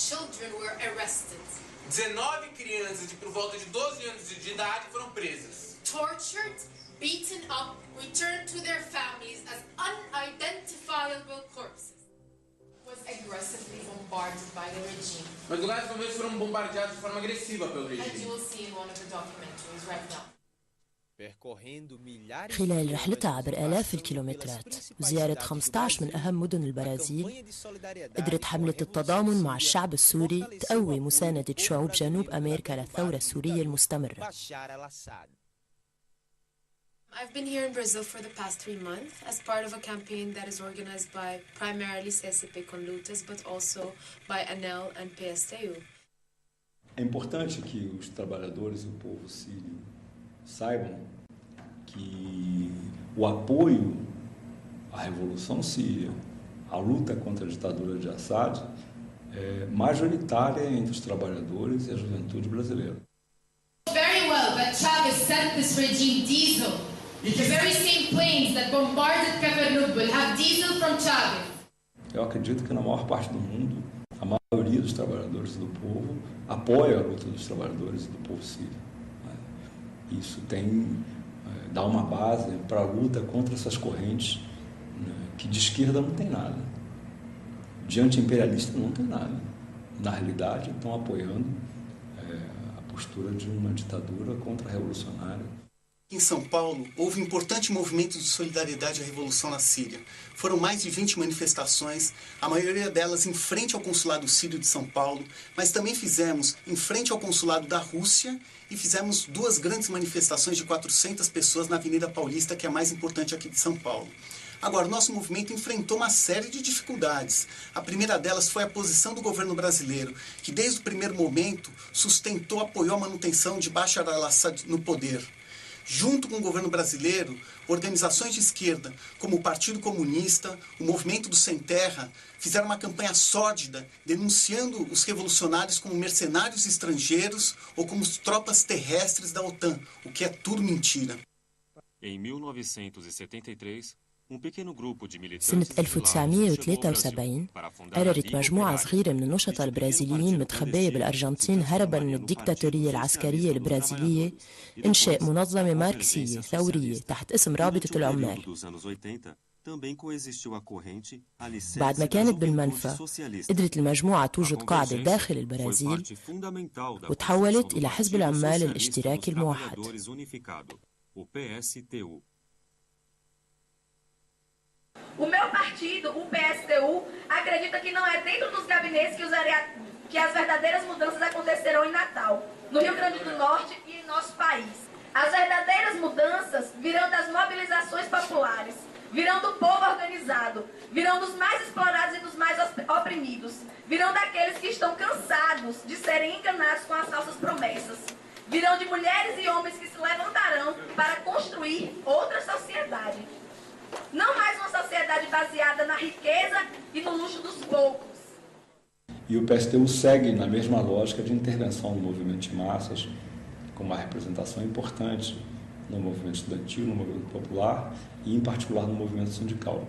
Children were arrested. 19 crianças de por volta de 12 anos de idade foram presas. Tortured, beaten up, returned to their families as unidentifiable corpses. Was aggressively bombarded by the regime. Mas lugares como esse foram bombardeados de forma agressiva pelo regime. As you will see in one of the documentaries right now. خلال رحلتها عبر آلاف الكيلومترات وزيارة 15 من أهم مدن البرازيل، قدرت حملة التضامن مع الشعب السوري تقوي مساندة شعوب جنوب أمريكا للثورة السورية المستمرة. I've been here in Brazil for the past 3 months as part of a campaign that is organized by primarily CSP com Lutas, but also by ANEL and PSTU. É importante que os trabalhadores e o povo sírio saibam que o apoio à Revolução Síria, à luta contra a ditadura de Assad, é majoritária entre os trabalhadores e a juventude brasileira. Very well that Chavez sent this regime diesel. The very same planes that bombarded Cafarnaum have diesel from Chavez. Eu acredito que na maior parte do mundo, a maioria dos trabalhadores e do povo apoia a luta dos trabalhadores e do povo sírio. Isso dá uma base para a luta contra essas correntes, né, que de esquerda não tem nada, de anti-imperialista não tem nada. Na realidade, estão apoiando a postura de uma ditadura contra-revolucionária. Em São Paulo, houve um importante movimento de solidariedade à Revolução na Síria. Foram mais de 20 manifestações, a maioria delas em frente ao Consulado Sírio de São Paulo, mas também fizemos em frente ao Consulado da Rússia e fizemos 2 grandes manifestações de 400 pessoas na Avenida Paulista, que é a mais importante aqui de São Paulo. Agora, o nosso movimento enfrentou uma série de dificuldades. A primeira delas foi a posição do governo brasileiro, que desde o primeiro momento sustentou, apoiou a manutenção de Bashar al-Assad no poder. Junto com o governo brasileiro, organizações de esquerda, como o Partido Comunista, o Movimento do Sem Terra, fizeram uma campanha sórdida, denunciando os revolucionários como mercenários estrangeiros ou como tropas terrestres da OTAN, o que é tudo mentira. Em 1973, سنة 1973 قررت مجموعة صغيرة من النشطاء البرازيليين متخبية بالأرجنتين هربا من الديكتاتورية العسكرية البرازيلية إنشاء منظمة ماركسية ثورية تحت اسم رابطة العمال. بعد ما كانت بالمنفى قدرت المجموعة توجد قاعدة داخل البرازيل وتحولت إلى حزب العمال الاشتراكي الموحد. O meu partido, o PSTU, acredita que não é dentro dos gabinetes que as verdadeiras mudanças acontecerão em Natal, no Rio Grande do Norte e em nosso país. As verdadeiras mudanças virão das mobilizações populares, virão do povo organizado, virão dos mais explorados e dos mais oprimidos, virão daqueles que estão cansados de serem enganados com as falsas promessas, virão de mulheres e homens que se levantarão para construir outra sociedade. Não mais uma sociedade baseada na riqueza e no luxo dos poucos. E o PSTU segue na mesma lógica de intervenção no movimento de massas, com uma representação importante no movimento estudantil, no movimento popular e, em particular, no movimento sindical.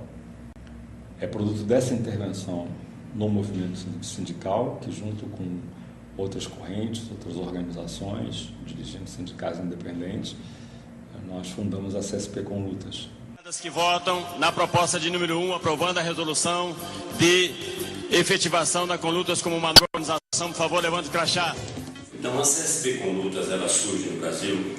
É produto dessa intervenção no movimento sindical que, junto com outras correntes, outras organizações, dirigentes sindicais independentes, nós fundamos a CSP com Lutas. Que votam na proposta de número 1, aprovando a resolução de efetivação da Conlutas como uma organização, por favor, levante o crachá. Então, a CSP Conlutas, ela surge no Brasil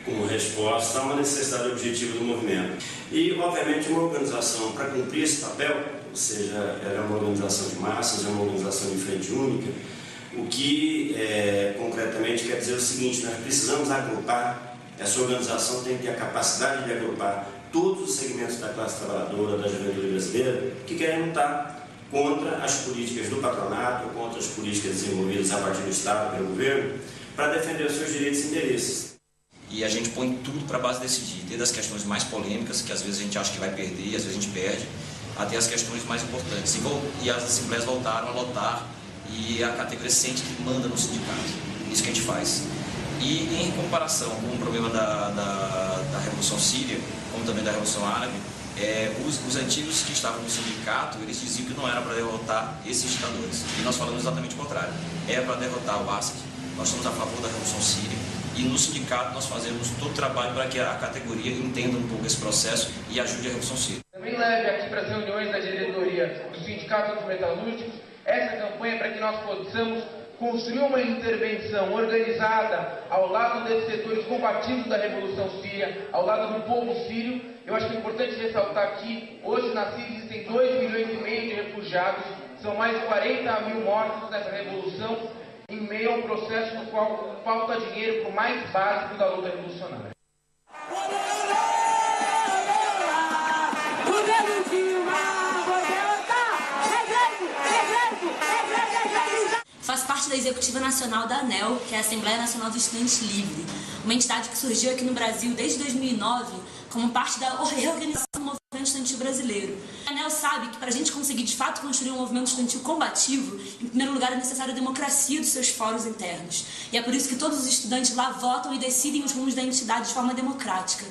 como resposta a uma necessidade objetiva do movimento. E, obviamente, uma organização, para cumprir esse papel, ou seja, ela é uma organização de massas, é uma organização de frente única, o que, concretamente, quer dizer o seguinte: nós precisamos agrupar, essa organização tem que ter a capacidade de agrupar todos os segmentos da classe trabalhadora, da juventude brasileira, que querem lutar contra as políticas do patronato, contra as políticas desenvolvidas a partir do Estado, pelo governo, para defender os seus direitos e interesses. E a gente põe tudo para a base decidir, desde as questões mais polêmicas, que às vezes a gente acha que vai perder, às vezes a gente perde, até as questões mais importantes. E as assembleias voltaram a lotar e a categoria sente que manda no sindicato. Isso que a gente faz. E em comparação com o problema da Revolução Síria, como também da Revolução Árabe, os antigos que estavam no sindicato, eles diziam que não era para derrotar esses ditadores. E nós falamos exatamente o contrário. É para derrotar o Assad. Nós somos a favor da Revolução Síria. E no sindicato nós fazemos todo o trabalho para que a categoria entenda um pouco esse processo e ajude a Revolução Síria. Também leve aqui para as reuniões da diretoria do Sindicato dos Metalúrgicos essa campanha para que nós possamos construir uma intervenção organizada ao lado desses setores combativos da Revolução Síria, ao lado do povo sírio. Eu acho que é importante ressaltar que hoje na Síria existem 2,5 milhões de refugiados, são mais de 40 mil mortos nessa revolução, em meio a um processo no qual falta dinheiro para o mais básico da luta revolucionária. Faz parte da Executiva Nacional da ANEL, que é a Assembleia Nacional dos Estudantes Livre, uma entidade que surgiu aqui no Brasil desde 2009 como parte da reorganização do movimento estudantil brasileiro. A ANEL sabe que para a gente conseguir de fato construir um movimento estudantil combativo, em primeiro lugar é necessário a democracia dos seus fóruns internos. E é por isso que todos os estudantes lá votam e decidem os rumos da entidade de forma democrática.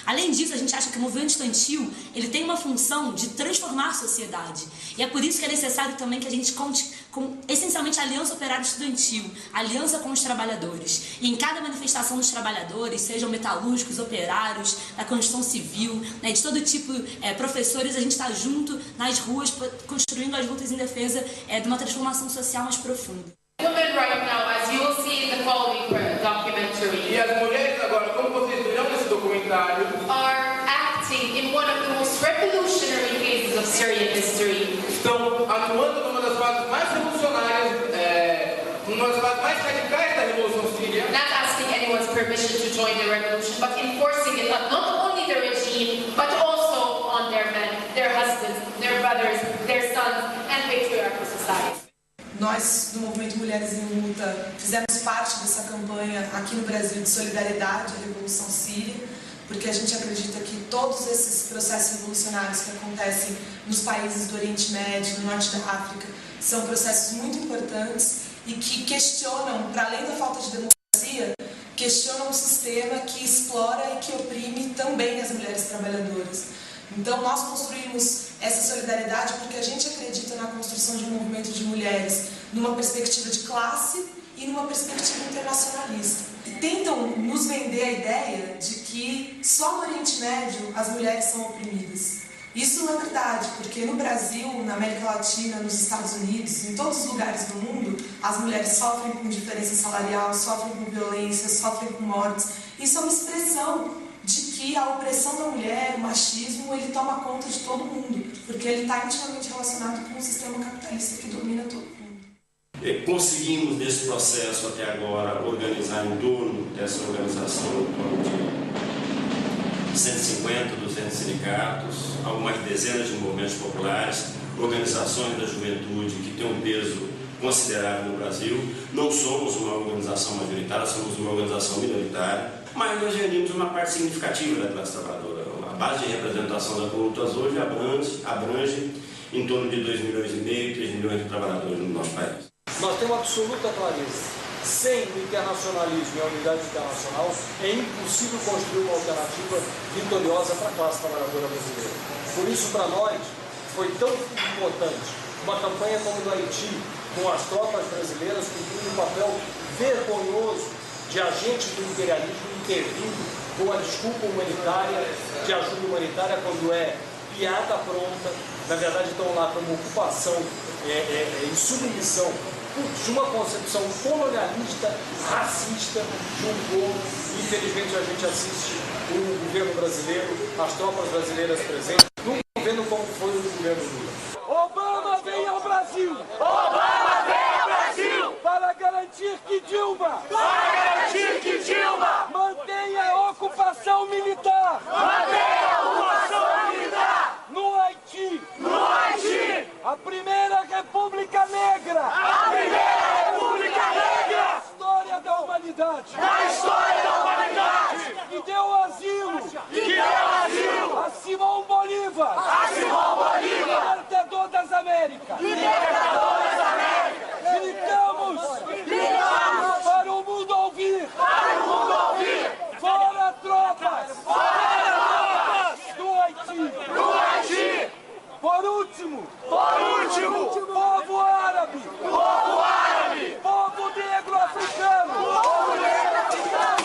Além disso, a gente acha que o movimento estudantil ele tem uma função de transformar a sociedade. E é por isso que é necessário também que a gente conte com, essencialmente, a aliança operária estudantil, aliança com os trabalhadores. E em cada manifestação dos trabalhadores, sejam metalúrgicos, operários, da construção civil, né, de todo tipo, professores, a gente está junto nas ruas, construindo as lutas em defesa de uma transformação social mais profunda. Women right now, as you will see in the following documentary, E as mulheres agora, como vocês verão nesse documentário, are acting in one of the most revolutionary phases of Syrian history. estão atuando numa das fases mais revolucionárias, numa das fases mais radicais da Revolução Síria, Not asking anyone's permission to join the revolution, but enforcing it on not only the regime, but also on their men, their husbands, their brothers, their sons, and patriarchal society. Nós, do Movimento Mulheres em Luta, fizemos parte dessa campanha aqui no Brasil de solidariedade à Revolução Síria, porque a gente acredita que todos esses processos revolucionários que acontecem nos países do Oriente Médio, no Norte da África, são processos muito importantes e que questionam, para além da falta de democracia, questionam um sistema que explora e que oprime também as mulheres trabalhadoras. Então, nós construímos essa solidariedade porque a gente acredita na construção de um movimento de mulheres numa perspectiva de classe e numa perspectiva internacionalista. E tentam nos vender a ideia de que só no Oriente Médio as mulheres são oprimidas. Isso não é verdade, porque no Brasil, na América Latina, nos Estados Unidos, em todos os lugares do mundo, as mulheres sofrem com diferença salarial, sofrem com violência, sofrem com mortes. Isso é uma expressão de que a opressão da mulher, o machismo, ele toma conta de todo mundo, porque ele está intimamente relacionado com o sistema capitalista que domina todo mundo. Conseguimos, nesse processo até agora, organizar em torno dessa organização em torno de 150, 200 sindicatos, algumas dezenas de movimentos populares, organizações da juventude que têm um peso considerável no Brasil. Não somos uma organização majoritária, somos uma organização minoritária, mas nós reunimos uma parte significativa da classe trabalhadora. A base de representação da Conlutas hoje abrange em torno de 2,5 milhões, 3 milhões de trabalhadores no nosso país. Nós temos absoluta clareza. Sem o internacionalismo e a unidade internacional, é impossível construir uma alternativa vitoriosa para a classe trabalhadora brasileira. Por isso, para nós, foi tão importante uma campanha como no Haiti, com as tropas brasileiras cumprindo um papel vergonhoso de agentes do imperialismo intervindo com a desculpa humanitária, de ajuda humanitária quando é piada pronta, na verdade estão lá como ocupação em submissão de uma concepção colonialista, racista de um povo. Infelizmente a gente assiste o governo brasileiro, as tropas brasileiras presentes, num governo como foi o do governo Lula. Obama vem ao Brasil! Obama vem ao Brasil! Para garantir que Dilma! Mantenha a ocupação militar! Mantenha a ocupação militar! No Haiti! A primeira República Negra! A primeira República Negra! Na história da humanidade! Que deu asilo! A Simão Bolívar! A Simão Bolívar! Libertador das Américas! Libertador das Américas! Gritamos! Gritamos! Para o mundo ouvir! Para o mundo ouvir! Fora tropas! Fora tropas! Do Haiti! Do Haiti! Por último! Povo árabe! Povo árabe! Povo negro africano! Povo negro africano!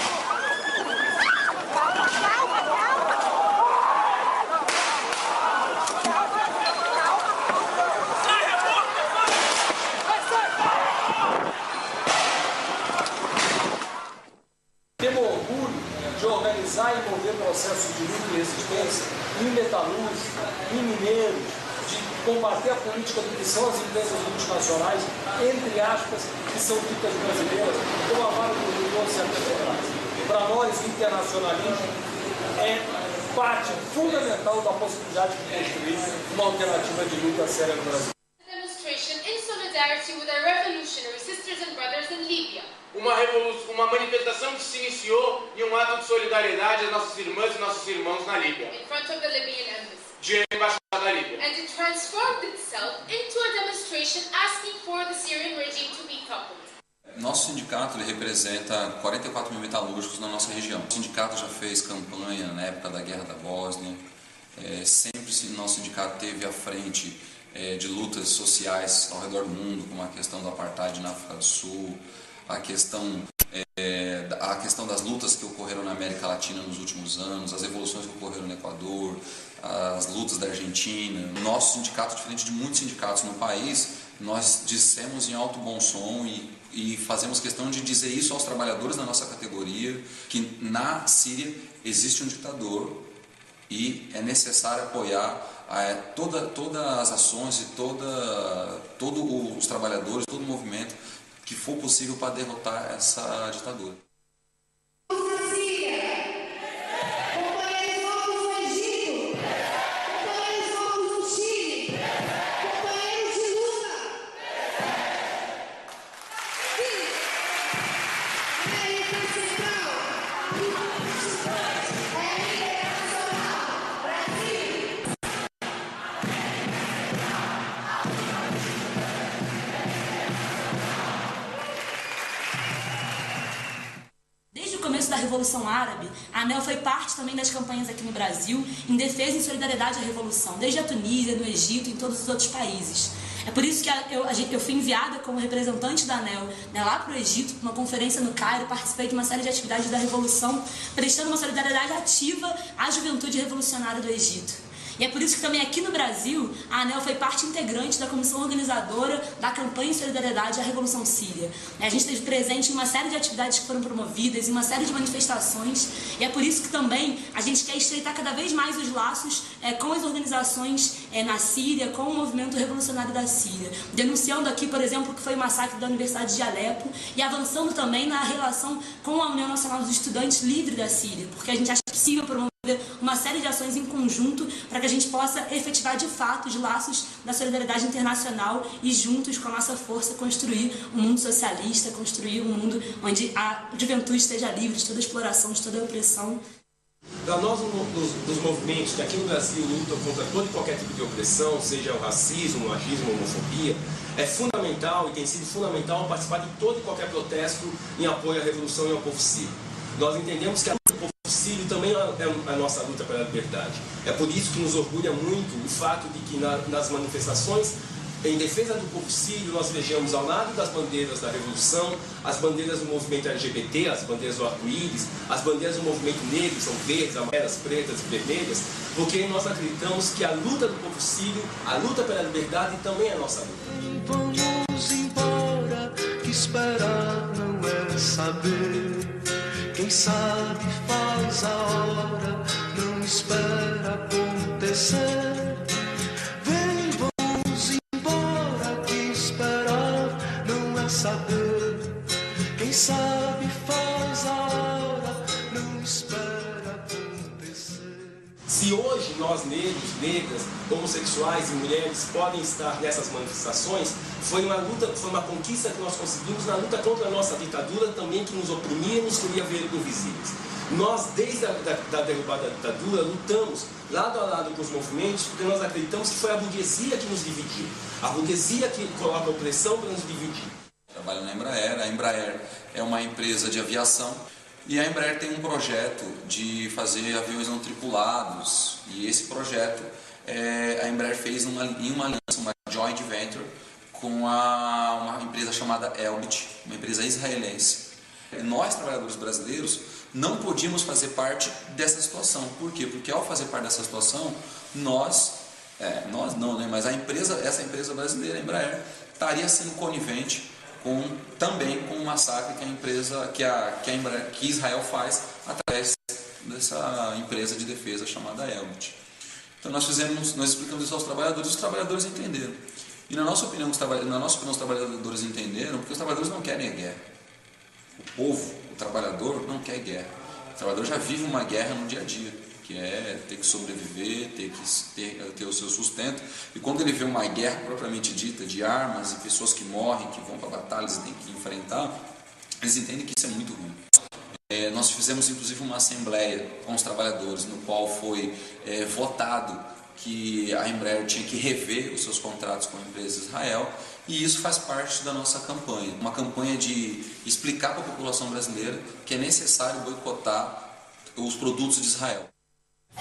Temos orgulho de organizar e mover processos de luta e resistência em metalúrgicos, em mineiros, de combater a política do que são as empresas multinacionais, entre aspas, que são ditas brasileiras, como a Vale do Rio Doce e a Petrobras. Para nós, o internacionalismo é parte fundamental da possibilidade de construir uma alternativa de luta séria no Brasil. Demonstration in solidarity with our revolutionary sisters and brothers in Libya. Uma manifestação que se iniciou em um ato de solidariedade às nossas irmãs e nossos irmãos na Líbia, In front of the Libyan embassy. de embaixada da Líbia. And it transformed itself into a demonstration asking for the Syrian regime to be toppled. Nosso sindicato ele representa 44 mil metalúrgicos na nossa região. O sindicato já fez campanha na época da Guerra da Bósnia. Sempre nosso sindicato teve à frente de lutas sociais ao redor do mundo, como a questão do apartheid na África do Sul, a questão das lutas que ocorreram na América Latina nos últimos anos, as revoluções que ocorreram no Equador, as lutas da Argentina. Nosso sindicato, diferente de muitos sindicatos no país, nós dissemos em alto bom som e fazemos questão de dizer isso aos trabalhadores da nossa categoria, que na Síria existe um ditador e é necessário apoiar todas as ações e todos os trabalhadores, todo o movimento que for possível para derrotar essa ditadura. Da Revolução Árabe, a ANEL foi parte também das campanhas aqui no Brasil em defesa e solidariedade à Revolução, desde a Tunísia, no Egito e em todos os outros países. É por isso que eu fui enviada como representante da ANEL lá para o Egito, para uma conferência no Cairo, participei de uma série de atividades da Revolução, prestando uma solidariedade ativa à juventude revolucionária do Egito. E é por isso que também aqui no Brasil, a ANEL foi parte integrante da comissão organizadora da campanha em solidariedade à Revolução Síria. A gente esteve presente em uma série de atividades que foram promovidas, em uma série de manifestações, e é por isso que também a gente quer estreitar cada vez mais os laços com as organizações na Síria, com o movimento revolucionário da Síria. Denunciando aqui, por exemplo, que foi o massacre da Universidade de Alepo e avançando também na relação com a União Nacional dos Estudantes Livre da Síria, porque a gente acha possível promover uma série de ações em conjunto para que a gente possa efetivar de fato os laços da solidariedade internacional e juntos com a nossa força construir um mundo socialista, construir um mundo onde a juventude esteja livre de toda exploração, de toda opressão. Para nós, dos movimentos que aqui no Brasil lutam contra todo e qualquer tipo de opressão, seja o racismo, o machismo, a homofobia, é fundamental e tem sido fundamental participar de todo e qualquer protesto em apoio à revolução e ao povo sírio. Nós entendemos que a luta do povo sírio também é a nossa luta pela liberdade. É por isso que nos orgulha muito o fato de que nas manifestações em defesa do povo sírio nós vejamos ao lado das bandeiras da revolução, as bandeiras do movimento LGBT, as bandeiras do arco-íris, as bandeiras do movimento negro, são verdes, amarelas, pretas e vermelhas, porque nós acreditamos que a luta do povo sírio, a luta pela liberdade também é a nossa luta. Vamos embora, que esperar não é saber. Quem sabe faz a hora, não espera acontecer. Vem, vamos embora, que esperar não é saber. Quem sabe faz a hora, não espera acontecer. Se hoje nós negros, negras, homossexuais e mulheres podem estar nessas manifestações, foi uma conquista que nós conseguimos na luta contra a nossa ditadura também, que nos oprimia e nos queria ver invisíveis. Nós, desde a derrubada da ditadura, lutamos lado a lado com os movimentos, porque nós acreditamos que foi a burguesia que nos dividiu. A burguesia que coloca a opressão para nos dividir. Trabalho na Embraer. A Embraer é uma empresa de aviação e a Embraer tem um projeto de fazer aviões não tripulados. E esse projeto a Embraer fez em uma aliança, uma joint venture, com uma empresa chamada Elbit, uma empresa israelense. Nós, trabalhadores brasileiros, não podíamos fazer parte dessa situação. Por quê? Porque ao fazer parte dessa situação, nós não, né? Mas essa empresa brasileira, a Embraer, estaria sendo conivente também com o massacre que Israel faz através dessa empresa de defesa chamada Elbit. Então nós explicamos isso aos trabalhadores, os trabalhadores entenderam. E na nossa opinião, os trabalhadores entenderam, porque os trabalhadores não querem a guerra. O povo, o trabalhador, não quer guerra. O trabalhador já vive uma guerra no dia a dia, que é ter que sobreviver, ter o seu sustento. E quando ele vê uma guerra propriamente dita, de armas e pessoas que morrem, que vão para batalhas e têm que enfrentar, eles entendem que isso é muito ruim. Nós fizemos inclusive uma assembleia com os trabalhadores, no qual foi votado que a Embraer tinha que rever os seus contratos com a empresa de Israel, e isso faz parte da nossa campanha. Uma campanha de explicar para a população brasileira que é necessário boicotar os produtos de Israel.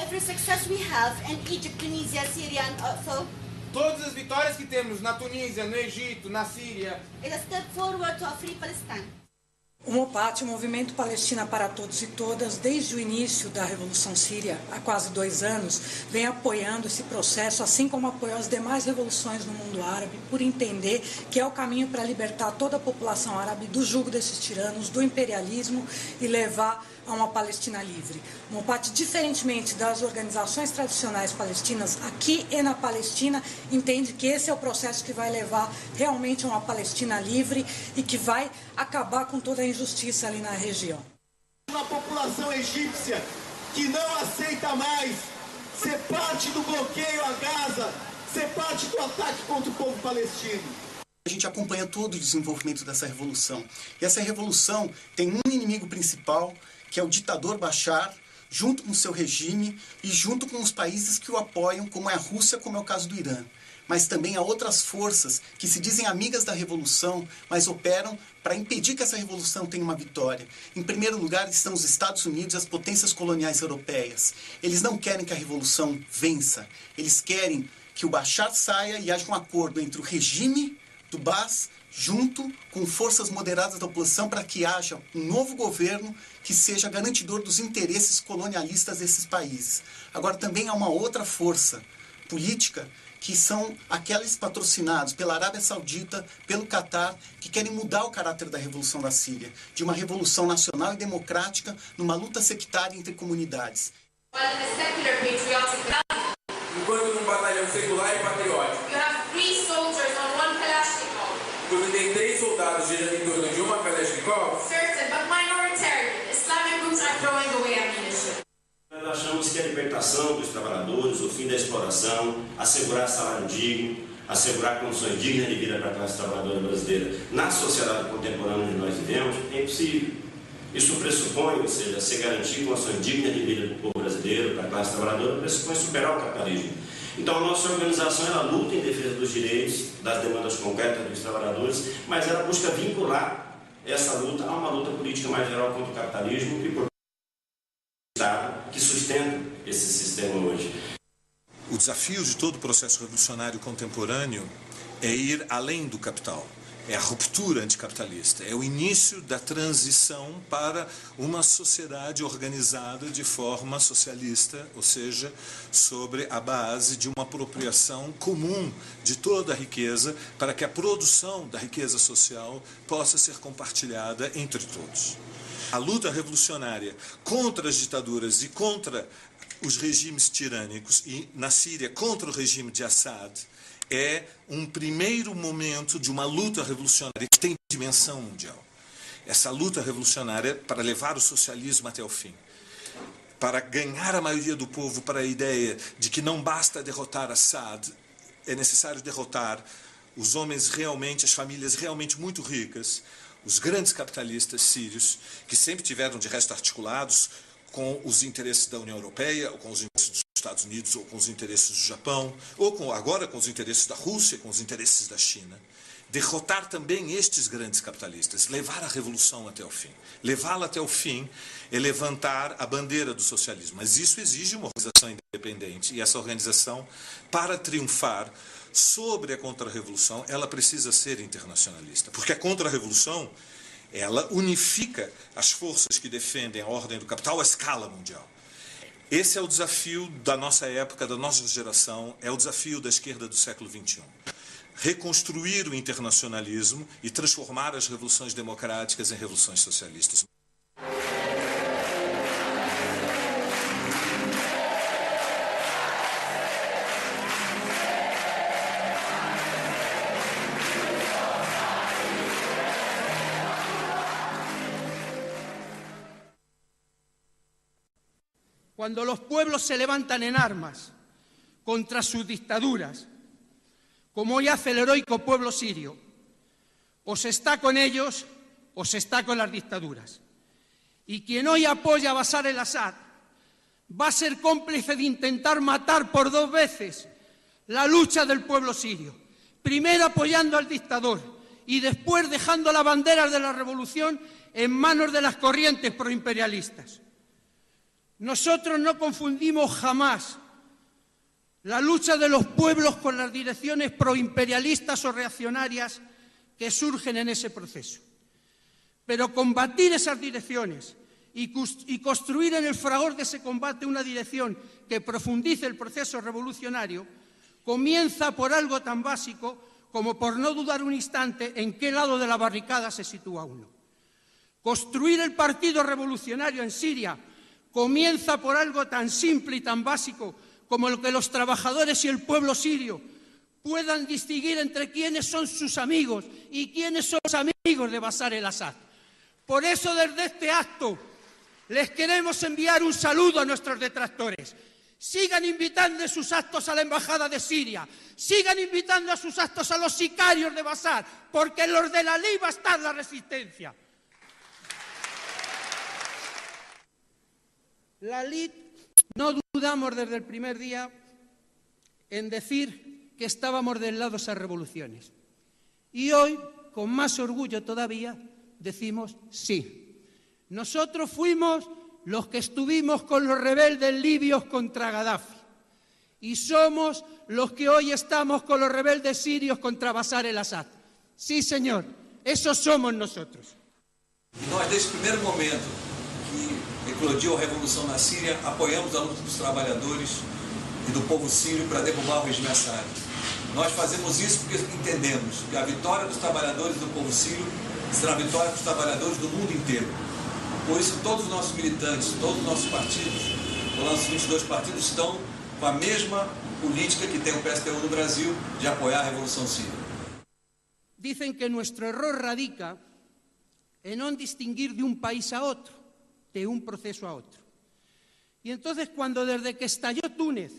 Every success we have in Egypt, Tunisia, Syria and also todas as vitórias que temos na Tunísia, no Egito, na Síria, is a step forward to a free Palestine. O MOPAT, o Movimento Palestina para Todos e Todas, desde o início da Revolução Síria, há quase 2 anos, vem apoiando esse processo, assim como apoiou as demais revoluções no mundo árabe, por entender que é o caminho para libertar toda a população árabe do jugo desses tiranos, do imperialismo e levar a uma Palestina livre. O MOPAT, diferentemente das organizações tradicionais palestinas, aqui e na Palestina, entende que esse é o processo que vai levar realmente a uma Palestina livre e que vai acabar com toda a injustiça ali na região. Uma população egípcia que não aceita mais ser parte do bloqueio a Gaza, ser parte do ataque contra o povo palestino. A gente acompanha todo o desenvolvimento dessa revolução. E essa revolução tem um inimigo principal, que é o ditador Bashar, junto com o seu regime e junto com os países que o apoiam, como é a Rússia, como é o caso do Irã. Mas também há outras forças que se dizem amigas da revolução, mas operam para impedir que essa revolução tenha uma vitória. Em primeiro lugar estão os Estados Unidos e as potências coloniais europeias. Eles não querem que a revolução vença. Eles querem que o Bashar saia e haja um acordo entre o regime do Baas junto com forças moderadas da oposição para que haja um novo governo que seja garantidor dos interesses colonialistas desses países. Agora também há uma outra força política que são aqueles patrocinados pela Arábia Saudita, pelo Catar, que querem mudar o caráter da Revolução da Síria, de uma revolução nacional e democrática numa luta sectária entre comunidades. Enquanto num batalhão secular e patriótico, você tem 3 soldados girando em torno de uma Kalashnikov. Nós achamos que a libertação dos trabalhadores, o fim da exploração, assegurar salário digno, assegurar condições dignas de vida para a classe trabalhadora brasileira na sociedade contemporânea onde nós vivemos, é impossível. Isso pressupõe, ou seja, se garantir condições dignas de vida do povo brasileiro, para a classe trabalhadora, pressupõe superar o capitalismo. Então a nossa organização ela luta em defesa dos direitos, das demandas concretas dos trabalhadores, mas ela busca vincular essa luta a uma luta política mais geral contra o capitalismo e por Estado que sustenta esse sistema hoje. O desafio de todo o processo revolucionário contemporâneo é ir além do capital. É a ruptura anticapitalista, é o início da transição para uma sociedade organizada de forma socialista, ou seja, sobre a base de uma apropriação comum de toda a riqueza, para que a produção da riqueza social possa ser compartilhada entre todos. A luta revolucionária contra as ditaduras e contra os regimes tirânicos, e na Síria contra o regime de Assad, é um primeiro momento de uma luta revolucionária que tem dimensão mundial. Essa luta revolucionária para levar o socialismo até o fim, para ganhar a maioria do povo para a ideia de que não basta derrotar Assad, é necessário derrotar os homens realmente, as famílias realmente muito ricas, os grandes capitalistas sírios, que sempre tiveram de resto articulados com os interesses da União Europeia, ou com os interesses dos Estados Unidos, ou com os interesses do Japão, ou agora com os interesses da Rússia, com os interesses da China. Derrotar também estes grandes capitalistas, levar a revolução até o fim. Levá-la até o fim é levantar a bandeira do socialismo. Mas isso exige uma organização independente. E essa organização, para triunfar sobre a contra-revolução, ela precisa ser internacionalista. Porque a contra-revolução, ela unifica as forças que defendem a ordem do capital à escala mundial. Esse é o desafio da nossa época, da nossa geração, é o desafio da esquerda do século XXI. Reconstruir o internacionalismo e transformar as revoluções democráticas em revoluções socialistas. Cuando los pueblos se levantan en armas contra sus dictaduras, como hoy hace el heroico pueblo sirio, o se está con ellos o se está con las dictaduras. Y quien hoy apoya a Bashar al-Assad va a ser cómplice de intentar matar por 2 veces la lucha del pueblo sirio. Primero apoyando al dictador y después dejando las banderas de la revolución en manos de las corrientes proimperialistas. Nosotros no confundimos jamás la lucha de los pueblos con las direcciones proimperialistas o reaccionarias que surgen en ese proceso. Pero combatir esas direcciones y construir en el fragor de ese combate una dirección que profundice el proceso revolucionario comienza por algo tan básico como por no dudar un instante en qué lado de la barricada se sitúa uno. Construir el partido revolucionario en Siria comienza por algo tan simple y tan básico como el que los trabajadores y el pueblo sirio puedan distinguir entre quiénes son sus amigos y quiénes son los amigos de Bashar al-Assad. Por eso, desde este acto, les queremos enviar un saludo a nuestros detractores. Sigan invitando a sus actos a la Embajada de Siria, sigan invitando a sus actos a los sicarios de Bashar, porque en los de la ley va a estar la resistencia. La LID, no dudamos desde el primer día en decir que estábamos del lado de esas revoluciones. Y hoy, con más orgullo todavía, decimos sí. Nosotros fuimos los que estuvimos con los rebeldes libios contra Gaddafi. Y somos los que hoy estamos con los rebeldes sirios contra Bashar al-Assad. Sí, señor, esos somos nosotros. E nós, desde o primeiro momento que eclodiu a revolução na Síria, apoiamos a luta dos trabalhadores e do povo sírio para derrubar o regime Assad. Nós fazemos isso porque entendemos que a vitória dos trabalhadores do povo sírio será a vitória dos trabalhadores do mundo inteiro. Por isso, todos os nossos militantes, todos os nossos partidos, os nossos 22 partidos estão com a mesma política que tem o PSTU no Brasil de apoiar a revolução síria. Dicen que nuestro error radica en no distinguir de un país a otro, de un proceso a otro. Y entonces, cuando desde que estalló Túnez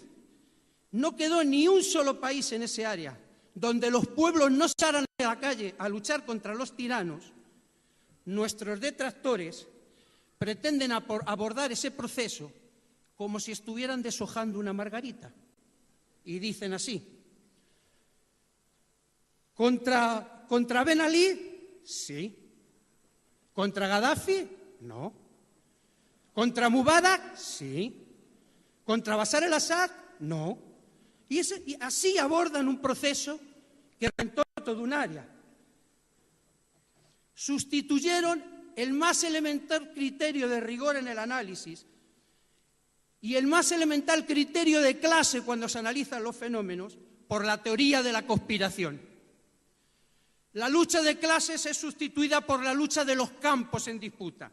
no quedó ni un solo país en ese área donde los pueblos no salgan a la calle a luchar contra los tiranos, nuestros detractores pretenden abordar ese proceso como si estuvieran deshojando una margarita. Y dicen así: ¿Contra Ben Ali? Sí. ¿Contra Gaddafi? No. ¿Contra Mubarak? Sí. ¿Contra Bashar al-Assad? No. Y así abordan un proceso que reventó todo un área. Sustituyeron el más elemental criterio de rigor en el análisis y el más elemental criterio de clase cuando se analizan los fenómenos por la teoría de la conspiración. La lucha de clases es sustituida por la lucha de los campos en disputa.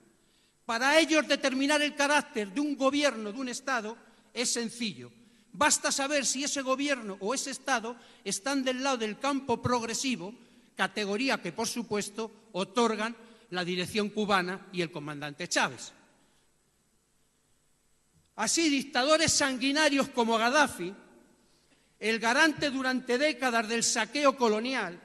Para ellos, determinar el carácter de un gobierno, de un Estado, es sencillo. Basta saber si ese gobierno o ese Estado están del lado del campo progresivo, categoría que, por supuesto, otorgan la dirección cubana y el comandante Chávez. Así, dictadores sanguinarios como Gaddafi, el garante durante décadas del saqueo colonial,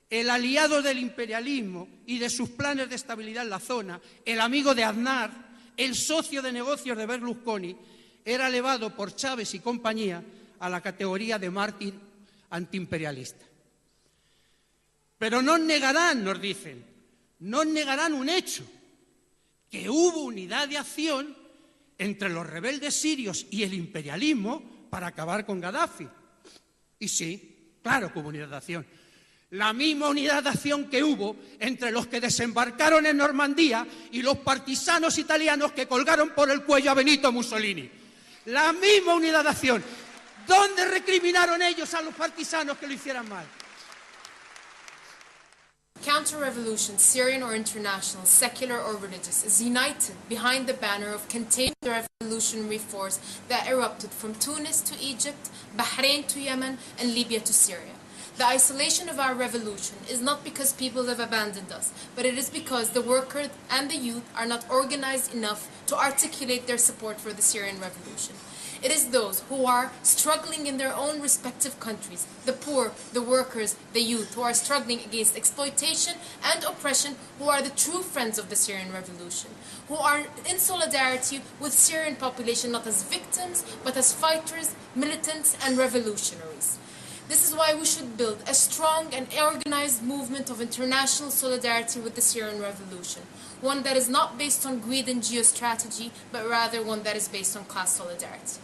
el aliado del imperialismo y de sus planes de estabilidad en la zona, el amigo de Aznar, el socio de negocios de Berlusconi, era elevado por Chávez y compañía a la categoría de mártir antiimperialista. Pero no negarán, nos dicen, no negarán un hecho, que hubo unidad de acción entre los rebeldes sirios y el imperialismo para acabar con Gaddafi. Y sí, claro que hubo unidad de acción. La misma unidad de acción que hubo entre los que desembarcaron en Normandía y los partisanos italianos que colgaron por el cuello a Benito Mussolini. La misma unidad de acción. ¿Dónde recriminaron ellos a los partisanos que lo hicieran mal? Counter-revolution, Syrian or international, secular or religious, is united behind the banner of containing the revolutionary force that erupted from Tunis to Egypt, Bahrain to Yemen, and Libya to Syria. The isolation of our revolution is not because people have abandoned us, but it is because the workers and the youth are not organized enough to articulate their support for the Syrian revolution. It is those who are struggling in their own respective countries, the poor, the workers, the youth, who are struggling against exploitation and oppression, who are the true friends of the Syrian revolution, who are in solidarity with Syrian population not as victims, but as fighters, militants, and revolutionaries. This is why we should build a strong and organized movement of international solidarity with the Syrian revolution, one that is not based on greed and geostrategy, but rather one that is based on class solidarity.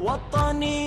وطني